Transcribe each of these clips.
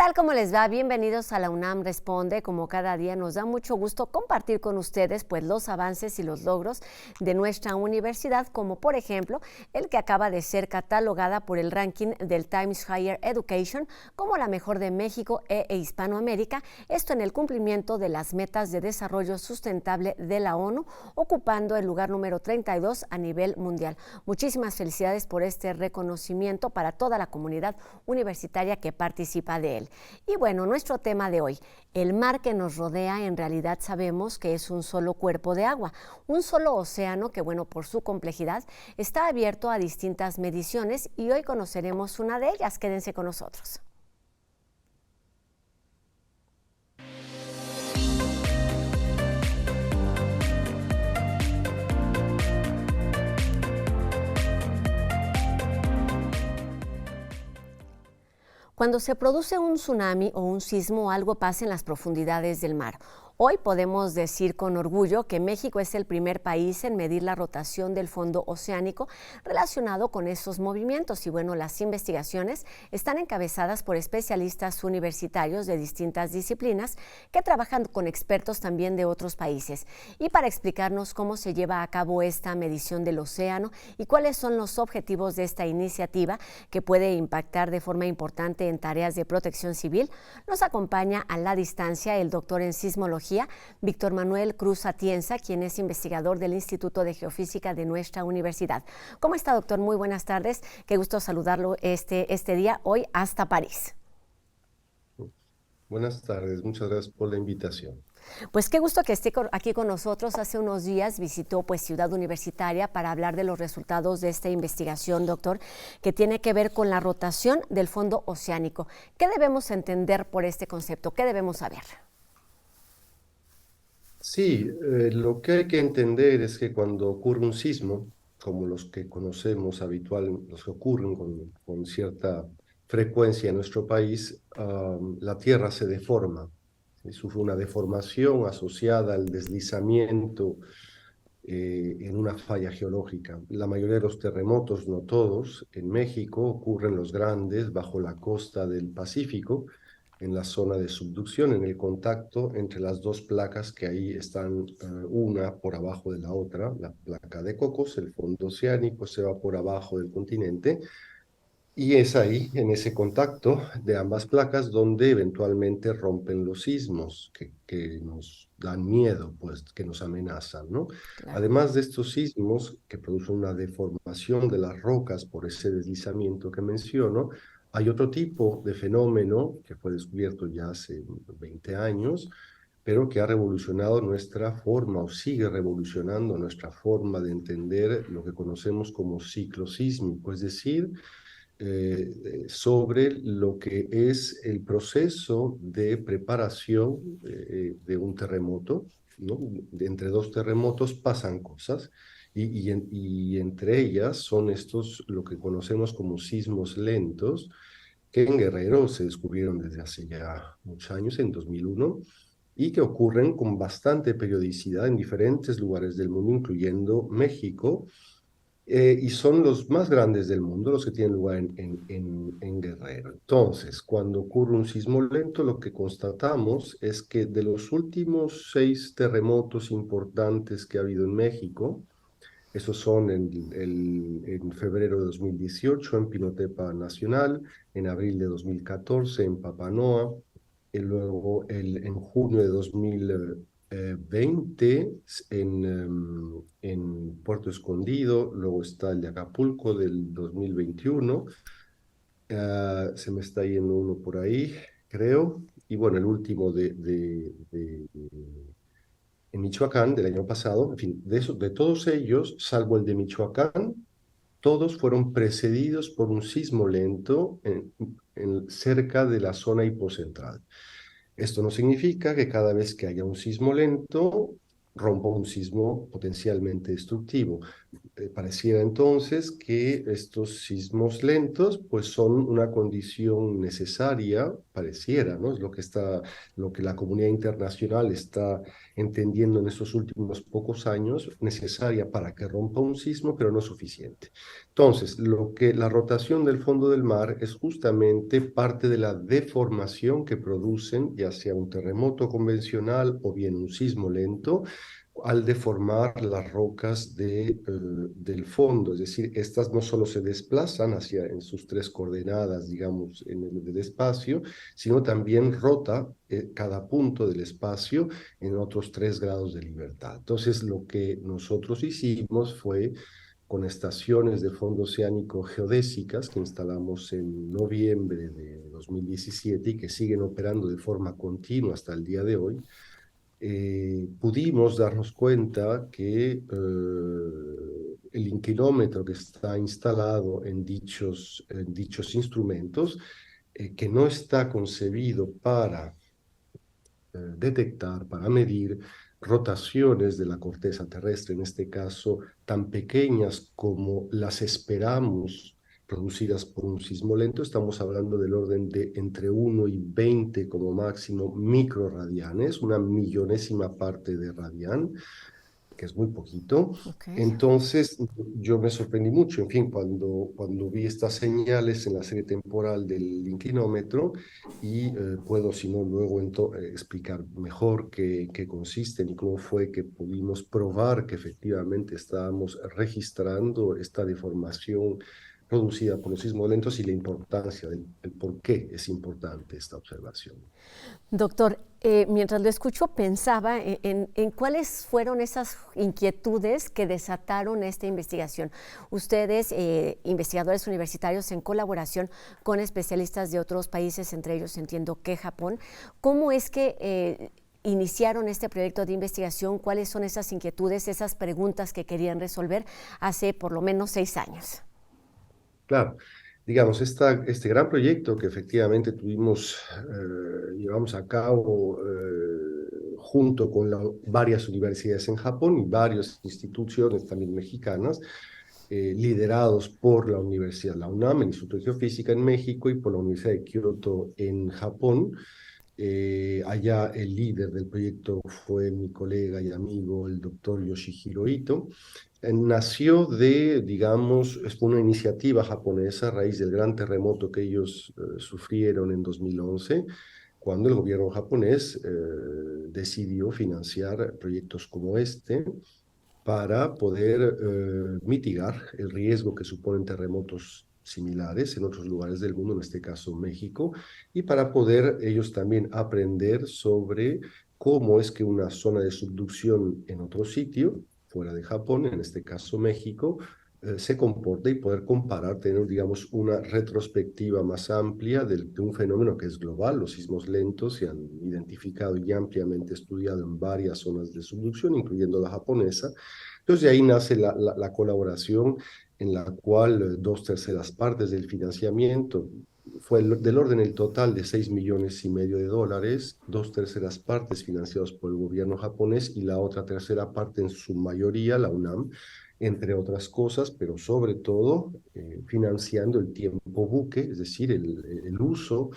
tal? ¿Cómo les va? Bienvenidos a la UNAM Responde. Como cada día nos da mucho gusto compartir con ustedes pues los avances y los logros de nuestra universidad, como por ejemplo el que acaba de ser catalogada por el ranking del Times Higher Education como la mejor de México e Hispanoamérica, esto en el cumplimiento de las metas de desarrollo sustentable de la ONU, ocupando el lugar número 32 a nivel mundial. Muchísimas felicidades por este reconocimiento para toda la comunidad universitaria que participa de él. Y bueno, nuestro tema de hoy, el mar que nos rodea, en realidad sabemos que es un solo cuerpo de agua, un solo océano que, bueno, por su complejidad, está abierto a distintas mediciones y hoy conoceremos una de ellas. Quédense con nosotros. Cuando se produce un tsunami o un sismo, algo pasa en las profundidades del mar. Hoy podemos decir con orgullo que México es el primer país en medir la rotación del fondo oceánico relacionado con esos movimientos. Y bueno, las investigaciones están encabezadas por especialistas universitarios de distintas disciplinas que trabajan con expertos también de otros países. Y para explicarnos cómo se lleva a cabo esta medición del océano y cuáles son los objetivos de esta iniciativa que puede impactar de forma importante en tareas de protección civil, nos acompaña a la distancia el doctor en sismología Víctor Manuel Cruz Atienza, quien es investigador del Instituto de Geofísica de nuestra universidad. ¿Cómo está, doctor? Muy buenas tardes. Qué gusto saludarlo este día, hoy hasta París. Buenas tardes, muchas gracias por la invitación. Pues qué gusto que esté aquí con nosotros. Hace unos días visitó pues Ciudad Universitaria para hablar de los resultados de esta investigación, doctor, que tiene que ver con la rotación del fondo oceánico. ¿Qué debemos entender por este concepto? ¿Qué debemos saber? Sí, lo que hay que entender es que cuando ocurre un sismo, como los que conocemos habitualmente, los que ocurren con cierta frecuencia en nuestro país, la Tierra se deforma. Sufre una deformación asociada al deslizamiento en una falla geológica. La mayoría de los terremotos, no todos, en México ocurren los grandes bajo la costa del Pacífico, en la zona de subducción, en el contacto entre las dos placas que ahí están, una por abajo de la otra, la placa de Cocos, el fondo oceánico se va por abajo del continente, y es ahí, en ese contacto de ambas placas, donde eventualmente rompen los sismos que nos dan miedo, pues, que nos amenazan, ¿no? Claro. Además de estos sismos que producen una deformación de las rocas por ese deslizamiento que menciono, hay otro tipo de fenómeno que fue descubierto ya hace 20 años, pero que ha revolucionado nuestra forma o sigue revolucionando nuestra forma de entender lo que conocemos como ciclo sísmico, es decir, sobre lo que es el proceso de preparación de un terremoto, ¿no? Entre dos terremotos pasan cosas y entre ellas son estos lo que conocemos como sismos lentos, que en Guerrero se descubrieron desde hace ya muchos años, en 2001, y que ocurren con bastante periodicidad en diferentes lugares del mundo, incluyendo México, y son los más grandes del mundo, los que tienen lugar en Guerrero. Entonces, cuando ocurre un sismo lento, lo que constatamos es que de los últimos 6 terremotos importantes que ha habido en México, esos son en febrero de 2018 en Pinotepa Nacional, en abril de 2014 en Papanoa, y luego en junio de 2020 en Puerto Escondido, luego está el de Acapulco del 2021, se me está yendo uno por ahí, creo, y bueno, el último en Michoacán del año pasado. En fin, de todos ellos, salvo el de Michoacán, todos fueron precedidos por un sismo lento cerca de la zona hipocentral. Esto no significa que cada vez que haya un sismo lento rompa un sismo potencialmente destructivo. Pareciera entonces que estos sismos lentos pues son una condición necesaria, pareciera, ¿no? Es lo que la comunidad internacional está entendiendo en estos últimos pocos años, necesaria para que rompa un sismo, pero no suficiente. Entonces, la rotación del fondo del mar es justamente parte de la deformación que producen, ya sea un terremoto convencional o bien un sismo lento, al deformar las rocas del fondo. Es decir, estas no solo se desplazan hacia en sus tres coordenadas, digamos, del espacio, sino también rota cada punto del espacio en otros 3 grados de libertad. Entonces, lo que nosotros hicimos fue con estaciones de fondo oceánico geodésicas que instalamos en noviembre de 2017 y que siguen operando de forma continua hasta el día de hoy, pudimos darnos cuenta que el inclinómetro que está instalado en dichos instrumentos, que no está concebido para detectar, para medir rotaciones de la corteza terrestre, en este caso tan pequeñas como las esperamos producidas por un sismo lento. Estamos hablando del orden de entre 1 y 20 como máximo microradianes, una millonésima parte de radián, que es muy poquito. Ok. Entonces, yo me sorprendí mucho, en fin, cuando vi estas señales en la serie temporal del inclinómetro y puedo, si no, luego explicar mejor qué consisten y cómo fue que pudimos probar que efectivamente estábamos registrando esta deformación producida por los sismos lentos y la importancia el por qué es importante esta observación. Doctor, mientras lo escucho pensaba en cuáles fueron esas inquietudes que desataron esta investigación. Ustedes, investigadores universitarios en colaboración con especialistas de otros países, entre ellos entiendo que Japón, ¿cómo es que iniciaron este proyecto de investigación? ¿Cuáles son esas inquietudes, esas preguntas que querían resolver hace por lo menos 6 años? Claro, digamos, este gran proyecto que efectivamente llevamos a cabo junto con varias universidades en Japón y varias instituciones también mexicanas, liderados por la Universidad, la UNAM, el Instituto de Geofísica en México y por la Universidad de Kioto en Japón. Allá el líder del proyecto fue mi colega y amigo, el doctor Yoshihiro Ito. Nació digamos, es una iniciativa japonesa a raíz del gran terremoto que ellos sufrieron en 2011, cuando el gobierno japonés decidió financiar proyectos como este para poder mitigar el riesgo que suponen terremotos similares en otros lugares del mundo, en este caso México, y para poder ellos también aprender sobre cómo es que una zona de subducción en otro sitio, fuera de Japón, en este caso México, se comporta y poder comparar, tener, digamos, una retrospectiva más amplia de un fenómeno que es global. Los sismos lentos se han identificado y ampliamente estudiado en varias zonas de subducción, incluyendo la japonesa. Entonces, de ahí nace la colaboración en la cual 2/3 partes del financiamiento fue del orden el total de 6,5 millones de dólares, 2/3 partes financiados por el gobierno japonés y la otra tercera parte en su mayoría, la UNAM, entre otras cosas, pero sobre todo financiando el tiempo buque, es decir, el uso,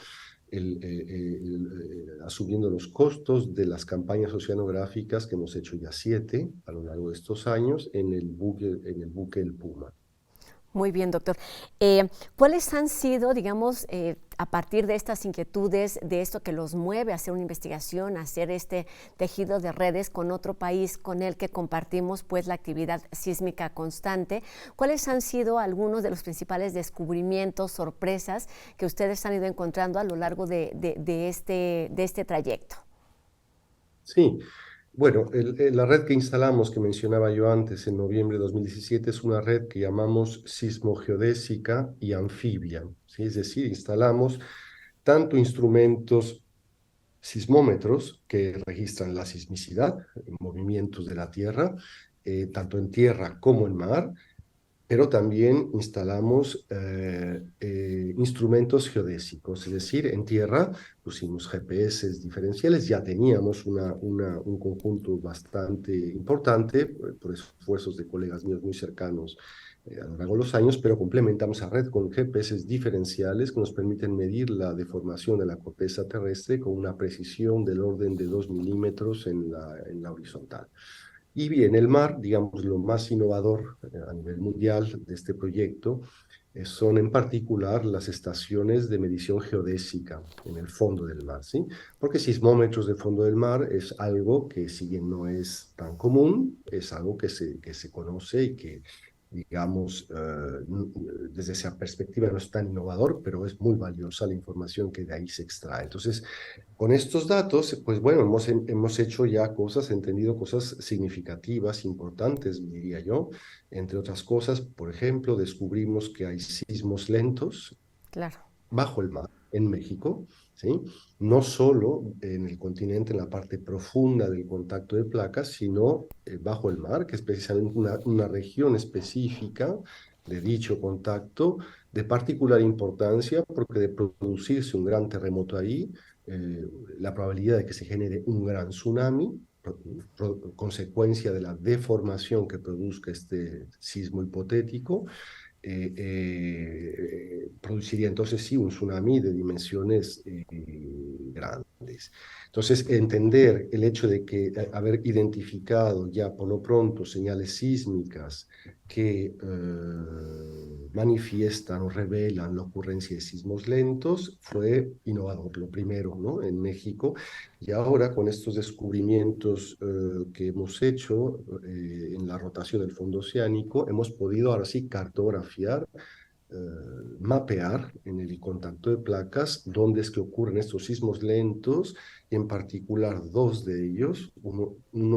asumiendo los costos de las campañas oceanográficas que hemos hecho ya 7 a lo largo de estos años en el buque El Puma. Muy bien, doctor. ¿Cuáles han sido, digamos, a partir de estas inquietudes, de esto que los mueve a hacer una investigación, a hacer este tejido de redes con otro país con el que compartimos pues la actividad sísmica constante? ¿Cuáles han sido algunos de los principales descubrimientos, sorpresas que ustedes han ido encontrando a lo largo de este trayecto? Sí, bueno, la red que instalamos, que mencionaba yo antes, en noviembre de 2017, es una red que llamamos sismogeodésica y anfibia, ¿sí? Es decir, instalamos tanto instrumentos sismómetros que registran la sismicidad, movimientos de la Tierra, tanto en tierra como en mar, pero también instalamos instrumentos geodésicos, es decir, en tierra pusimos GPS diferenciales, ya teníamos un conjunto bastante importante por esfuerzos de colegas míos muy cercanos a lo largo de los años, pero complementamos a red con GPS diferenciales que nos permiten medir la deformación de la corteza terrestre con una precisión del orden de 2 milímetros en la horizontal. Y bien, el mar, digamos, lo más innovador a nivel mundial de este proyecto son en particular las estaciones de medición geodésica en el fondo del mar, ¿sí? Porque sismómetros de fondo del mar es algo que, si bien no es tan común, es algo que se conoce y que, digamos, desde esa perspectiva no es tan innovador, pero es muy valiosa la información que de ahí se extrae. Entonces, con estos datos, pues bueno, hemos hecho ya cosas, entendido cosas significativas, importantes, diría yo. Entre otras cosas, por ejemplo, descubrimos que hay sismos lentos Claro. bajo el mar en México, ¿sí? No solo en el continente, en la parte profunda del contacto de placas, sino bajo el mar, que es precisamente una región específica de dicho contacto de particular importancia, porque de producirse un gran terremoto ahí, eh, la probabilidad de que se genere un gran tsunami, consecuencia de la deformación que produzca este sismo hipotético, produciría entonces sí un tsunami de dimensiones grandes. Entonces, entender el hecho de que haber identificado ya por lo pronto señales sísmicas que manifiestan o revelan la ocurrencia de sismos lentos fue innovador, lo primero, ¿no? En México. Y ahora con estos descubrimientos que hemos hecho en la rotación del fondo oceánico, hemos podido ahora sí cartografiar, eh, mapear en el contacto de placas dónde es que ocurren estos sismos lentos, y en particular dos de ellos.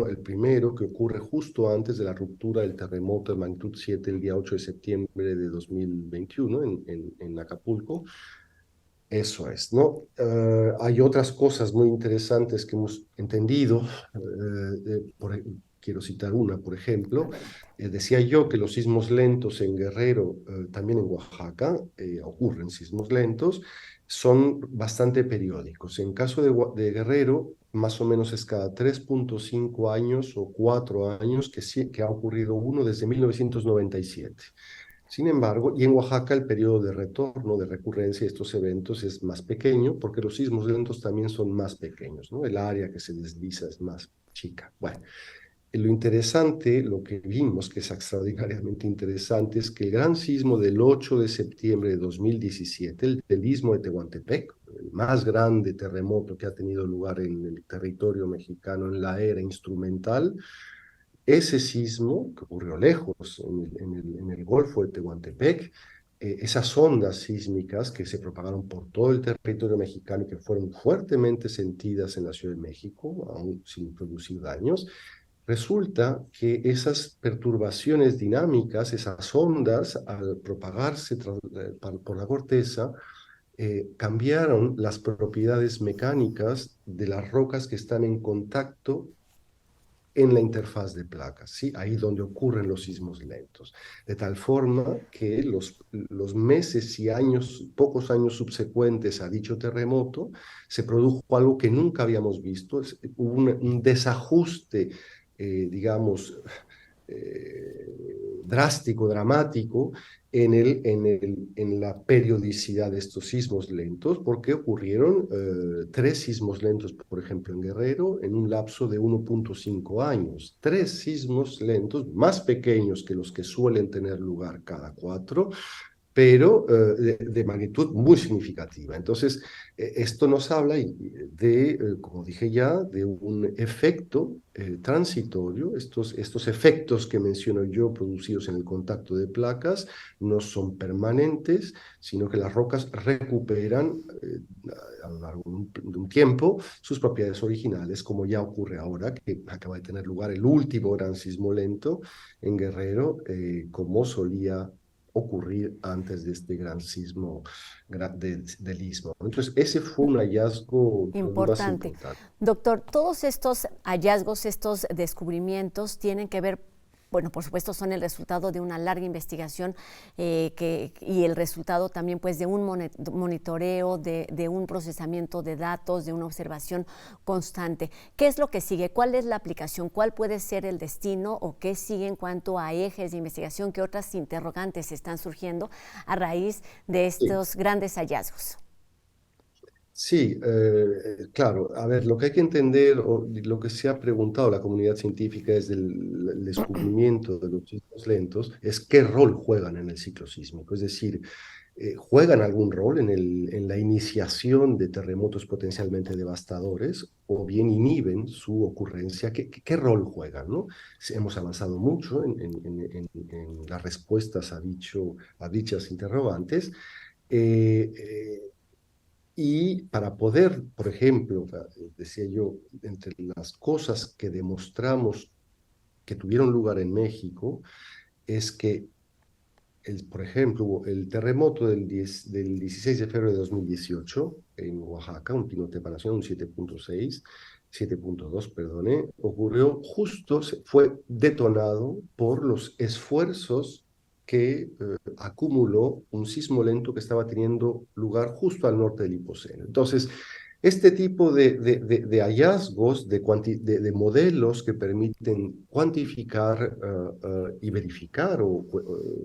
El primero que ocurre justo antes de la ruptura del terremoto de magnitud 7 el día 8 de septiembre de 2021 en Acapulco. Eso es, ¿no? Hay otras cosas muy interesantes que hemos entendido. Quiero citar una, por ejemplo. Decía yo que los sismos lentos en Guerrero, también en Oaxaca, ocurren sismos lentos, son bastante periódicos. En caso de Guerrero, más o menos es cada 3,5 años o 4 años que ha ocurrido uno desde 1997. Sin embargo, y en Oaxaca el periodo de retorno, de recurrencia de estos eventos es más pequeño, porque los sismos lentos también son más pequeños, ¿no? El área que se desliza es más chica. Bueno, lo interesante, lo que vimos, que es extraordinariamente interesante, es que el gran sismo del 8 de septiembre de 2017, el istmo de Tehuantepec, el más grande terremoto que ha tenido lugar en el territorio mexicano en la era instrumental, ese sismo, que ocurrió lejos, en el Golfo de Tehuantepec, esas ondas sísmicas que se propagaron por todo el territorio mexicano y que fueron fuertemente sentidas en la Ciudad de México, aún sin producir daños, resulta que esas perturbaciones dinámicas, esas ondas, al propagarse por la corteza, cambiaron las propiedades mecánicas de las rocas que están en contacto en la interfaz de placas, ¿sí? Ahí donde ocurren los sismos lentos. De tal forma que los meses y años, pocos años subsecuentes a dicho terremoto, se produjo algo que nunca habíamos visto. Hubo un desajuste, digamos, drástico, dramático, en la periodicidad de estos sismos lentos, porque ocurrieron 3 sismos lentos, por ejemplo, en Guerrero, en un lapso de 1,5 años. 3 sismos lentos, más pequeños que los que suelen tener lugar cada 4, pero de magnitud muy significativa. Entonces, esto nos habla como dije ya, de un efecto transitorio. Estos efectos que menciono yo, producidos en el contacto de placas, no son permanentes, sino que las rocas recuperan a lo largo de un tiempo sus propiedades originales, como ya ocurre ahora, que acaba de tener lugar el último gran sismo lento en Guerrero, como solía ocurrir antes de este gran sismo del istmo. Entonces, ese fue un hallazgo de los más Importante. importantes. Doctor, todos estos hallazgos, estos descubrimientos tienen que ver bueno, por supuesto son el resultado de una larga investigación y el resultado también pues de un monitoreo, de un procesamiento de datos, de una observación constante. ¿Qué es lo que sigue? ¿Cuál es la aplicación? ¿Cuál puede ser el destino o qué sigue en cuanto a ejes de investigación? ¿Qué otras interrogantes están surgiendo a raíz de Sí. estos grandes hallazgos? Sí, claro. A ver, lo que hay que entender, o lo que se ha preguntado la comunidad científica desde el descubrimiento de los sismos lentos, es qué rol juegan en el ciclo sísmico. Es decir, ¿juegan algún rol en la iniciación de terremotos potencialmente devastadores o bien inhiben su ocurrencia? ¿Qué rol juegan, no? Hemos avanzado mucho en las respuestas a dichas interrogantes. Eh, eh, y para poder, por ejemplo, decía yo, entre las cosas que demostramos que tuvieron lugar en México, es que, por ejemplo, el terremoto del 16 de febrero de 2018 en Oaxaca, un Pinotepanación, un 7.2, perdone, ocurrió justo, fue detonado por los esfuerzos que acumuló un sismo lento que estaba teniendo lugar justo al norte del Lipoceno. Entonces, este tipo de hallazgos, de modelos que permiten cuantificar y verificar o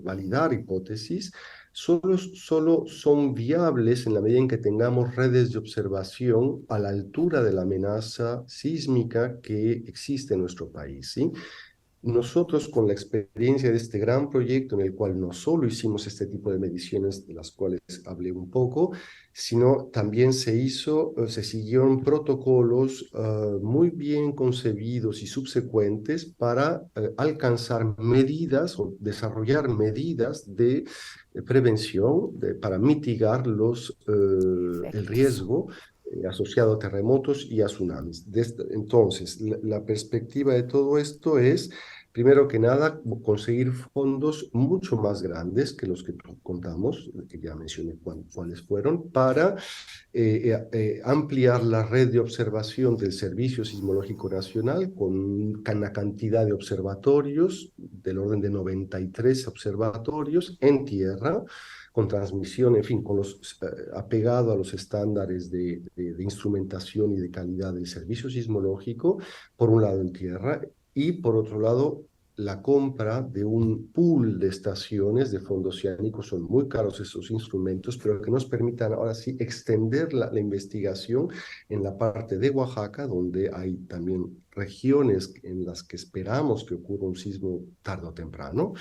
validar hipótesis, solo son viables en la medida en que tengamos redes de observación a la altura de la amenaza sísmica que existe en nuestro país, ¿sí? Nosotros, con la experiencia de este gran proyecto en el cual no solo hicimos este tipo de mediciones de las cuales hablé un poco, sino también se siguieron protocolos muy bien concebidos y subsecuentes para alcanzar medidas o desarrollar medidas de prevención para mitigar el Efectos. riesgo asociado a terremotos y a tsunamis. Entonces, la perspectiva de todo esto es, primero que nada, conseguir fondos mucho más grandes que los que contamos, que ya mencioné cuáles fueron, para ampliar la red de observación del Servicio Sismológico Nacional con una cantidad de observatorios del orden de 93 observatorios en tierra, con transmisión, en fin, apegado a los estándares de instrumentación y de calidad del servicio sismológico, por un lado en tierra, y por otro lado la compra de un pool de estaciones de fondo oceánico. Son muy caros esos instrumentos, pero que nos permitan ahora sí extender la investigación en la parte de Oaxaca, donde hay también regiones en las que esperamos que ocurra un sismo tarde o temprano,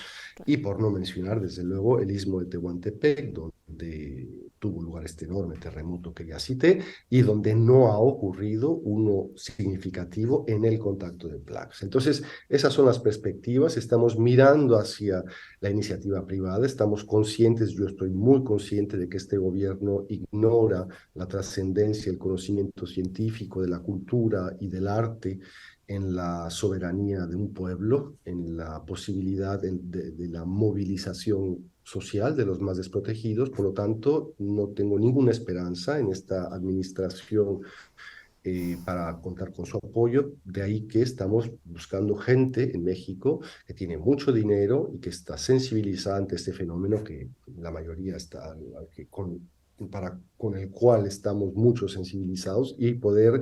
y por no mencionar, desde luego, el istmo de Tehuantepec, donde tuvo lugar este enorme terremoto que ya cité, y donde no ha ocurrido uno significativo en el contacto de placas. Entonces, esas son las perspectivas. Estamos mirando hacia la iniciativa privada, estamos conscientes, yo estoy muy consciente de que este gobierno ignora la trascendencia, el conocimiento científico de la cultura y del arte en la soberanía de un pueblo, en la posibilidad de la movilización social de los más desprotegidos. Por lo tanto, no tengo ninguna esperanza en esta administración para contar con su apoyo. De ahí que estamos buscando gente en México que tiene mucho dinero y que está sensibilizada ante este fenómeno que la mayoría está, con el cual estamos mucho sensibilizados, y poder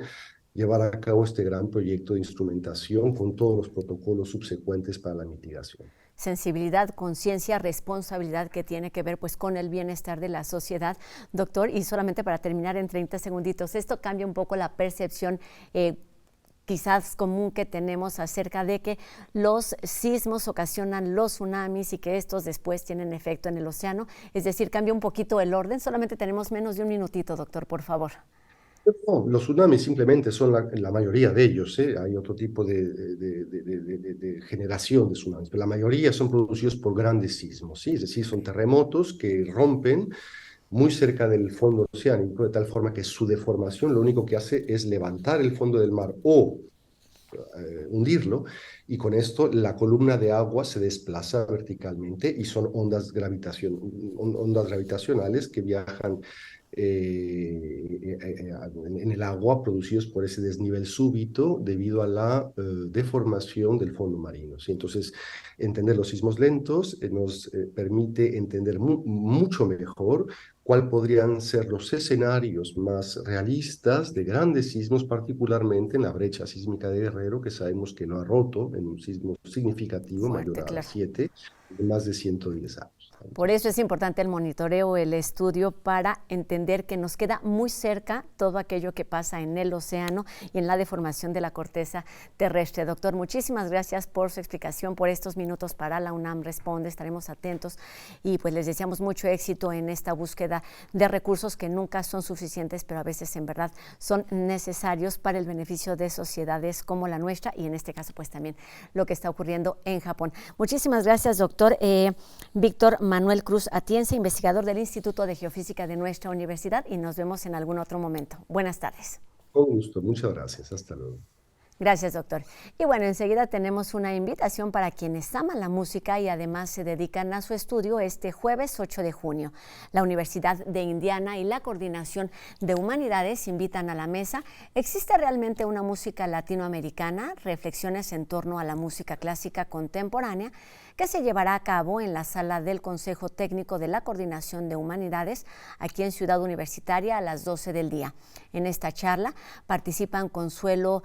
llevar a cabo este gran proyecto de instrumentación con todos los protocolos subsecuentes para la mitigación. Sensibilidad, conciencia, responsabilidad que tiene que ver pues con el bienestar de la sociedad, doctor. Y solamente para terminar en 30 segunditos, esto cambia un poco la percepción quizás común que tenemos acerca de que los sismos ocasionan los tsunamis y que estos después tienen efecto en el océano. Es decir, cambia un poquito el orden. Solamente tenemos menos de un minutito, doctor, por favor. No, los tsunamis simplemente son la mayoría de ellos, ¿eh? Hay otro tipo de generación de tsunamis, pero la mayoría son producidos por grandes sismos, ¿sí? Es decir, son terremotos que rompen muy cerca del fondo oceánico, de tal forma que su deformación lo único que hace es levantar el fondo del mar o hundirlo, y con esto la columna de agua se desplaza verticalmente y son ondas gravitacionales que viajan en el agua producidos por ese desnivel súbito debido a la deformación del fondo marino. ¿Sí? Entonces, entender los sismos lentos nos permite entender mucho mejor cuáles podrían ser los escenarios más realistas de grandes sismos, particularmente en la brecha sísmica de Guerrero, que sabemos que no ha roto en un sismo significativo Fuerte, mayor a claro. 7 de más de 110 años. Por eso es importante el monitoreo, el estudio, para entender que nos queda muy cerca todo aquello que pasa en el océano y en la deformación de la corteza terrestre. Doctor, muchísimas gracias por su explicación, por estos minutos para la UNAM Responde. Estaremos atentos y pues les deseamos mucho éxito en esta búsqueda de recursos que nunca son suficientes, pero a veces en verdad son necesarios para el beneficio de sociedades como la nuestra y en este caso pues también lo que está ocurriendo en Japón. Muchísimas gracias, doctor. Víctor Manuel Cruz Atienza, investigador del Instituto de Geofísica de nuestra universidad, y nos vemos en algún otro momento. Buenas tardes. Con gusto, muchas gracias. Hasta luego. Gracias, doctor. Y bueno, enseguida tenemos una invitación para quienes aman la música y además se dedican a su estudio este jueves 8 de junio. La Universidad de Indiana y la Coordinación de Humanidades invitan a la mesa ¿Existe realmente una música latinoamericana? Reflexiones en torno a la música clásica contemporánea, que se llevará a cabo en la sala del Consejo Técnico de la Coordinación de Humanidades, aquí en Ciudad Universitaria, a las 12 del día. En esta charla participan Consuelo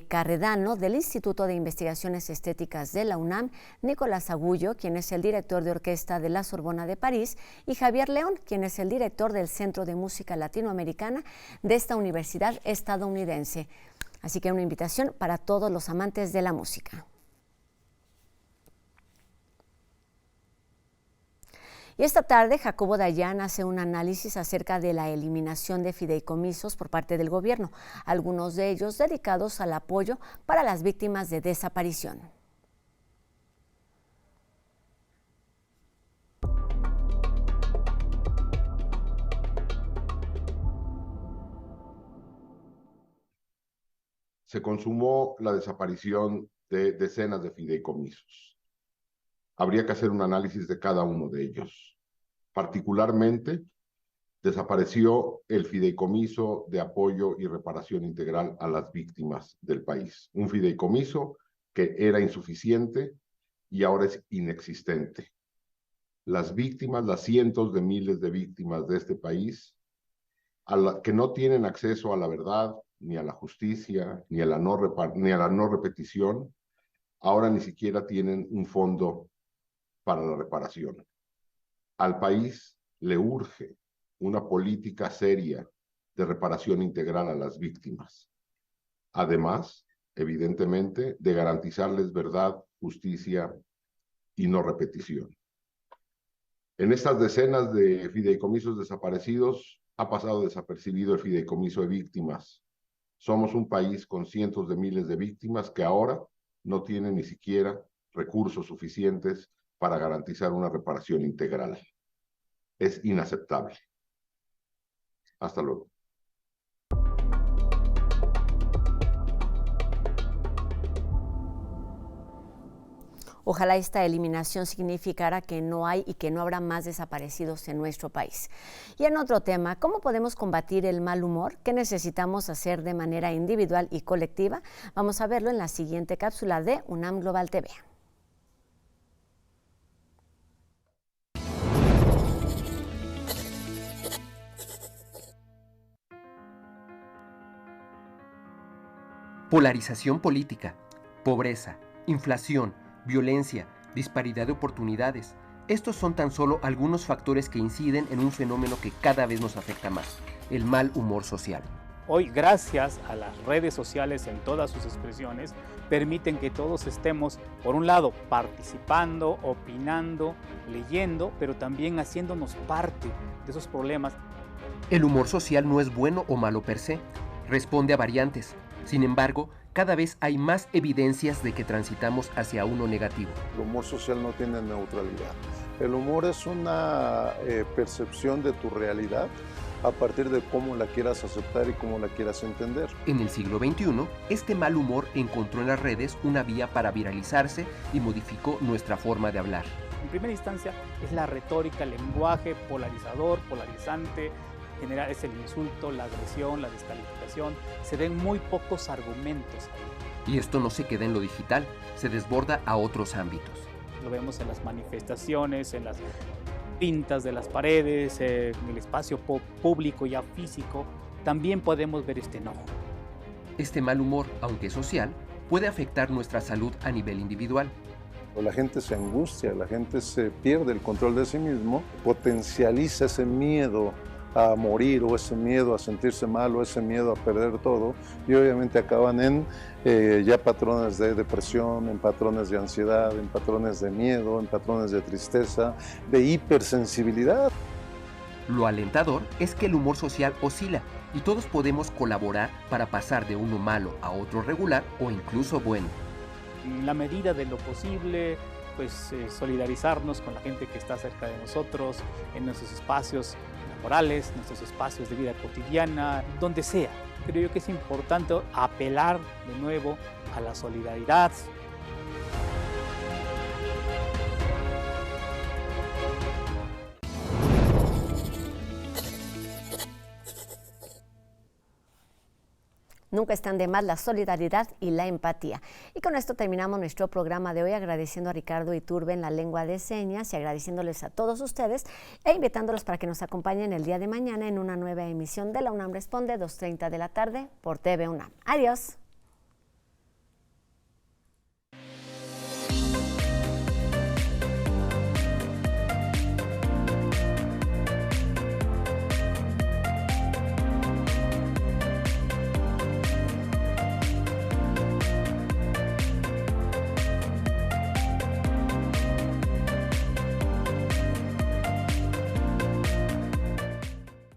Carredano, del Instituto de Investigaciones Estéticas de la UNAM, Nicolás Agullo, quien es el director de orquesta de la Sorbona de París, y Javier León, quien es el director del Centro de Música Latinoamericana de esta universidad estadounidense. Así que una invitación para todos los amantes de la música. Y esta tarde, Jacobo Dayan hace un análisis acerca de la eliminación de fideicomisos por parte del gobierno, algunos de ellos dedicados al apoyo para las víctimas de desaparición. Se consumó la desaparición de decenas de fideicomisos. Habría que hacer un análisis de cada uno de ellos. Particularmente, desapareció el fideicomiso de apoyo y reparación integral a las víctimas del país. Un fideicomiso que era insuficiente y ahora es inexistente. Las víctimas, las cientos de miles de víctimas de este país, que no tienen acceso a la verdad, ni a la justicia, ni a la no repetición, ahora ni siquiera tienen un fondo para la reparación. Al país le urge una política seria de reparación integral a las víctimas. Además, evidentemente, de garantizarles verdad, justicia y no repetición. En estas decenas de fideicomisos desaparecidos, ha pasado desapercibido el fideicomiso de víctimas. Somos un país con cientos de miles de víctimas que ahora no tienen ni siquiera recursos suficientes para garantizar una reparación integral. Es inaceptable. Hasta luego. Ojalá esta eliminación significara que no hay y que no habrá más desaparecidos en nuestro país. Y en otro tema, ¿cómo podemos combatir el mal humor? ¿Qué necesitamos hacer de manera individual y colectiva? Vamos a verlo en la siguiente cápsula de UNAM Global TV. Polarización política, pobreza, inflación, violencia, disparidad de oportunidades. Estos son tan solo algunos factores que inciden en un fenómeno que cada vez nos afecta más, el mal humor social. Hoy, gracias a las redes sociales en todas sus expresiones, permiten que todos estemos, por un lado, participando, opinando, leyendo, pero también haciéndonos parte de esos problemas. El humor social no es bueno o malo per se, responde a variantes. Sin embargo, cada vez hay más evidencias de que transitamos hacia uno negativo. El humor social no tiene neutralidad. El humor es una percepción de tu realidad a partir de cómo la quieras aceptar y cómo la quieras entender. En el siglo XXI, este mal humor encontró en las redes una vía para viralizarse y modificó nuestra forma de hablar. En primera instancia, es la retórica, el lenguaje polarizador, polarizante, general es el insulto, la agresión, la descalificación. Se ven muy pocos argumentos ahí. Y esto no se queda en lo digital, se desborda a otros ámbitos. Lo vemos en las manifestaciones, en las pintas de las paredes, en el espacio público ya físico. También podemos ver este enojo. Este mal humor, aunque social, puede afectar nuestra salud a nivel individual. La gente se angustia, la gente se pierde el control de sí mismo, potencializa ese miedo a morir o ese miedo a sentirse mal o ese miedo a perder todo y obviamente acaban en ya patrones de depresión, en patrones de ansiedad, en patrones de miedo, en patrones de tristeza, de hipersensibilidad. Lo alentador es que el humor social oscila y todos podemos colaborar para pasar de uno malo a otro regular o incluso bueno. En la medida de lo posible, pues solidarizarnos con la gente que está cerca de nosotros, en nuestros espacios laborales, nuestros espacios de vida cotidiana, donde sea. Creo yo que es importante apelar de nuevo a la solidaridad. Nunca están de más la solidaridad y la empatía. Y con esto terminamos nuestro programa de hoy, agradeciendo a Ricardo Iturbe en la lengua de señas y agradeciéndoles a todos ustedes e invitándolos para que nos acompañen el día de mañana en una nueva emisión de La UNAM Responde, 2:30 de la tarde por TV UNAM. Adiós.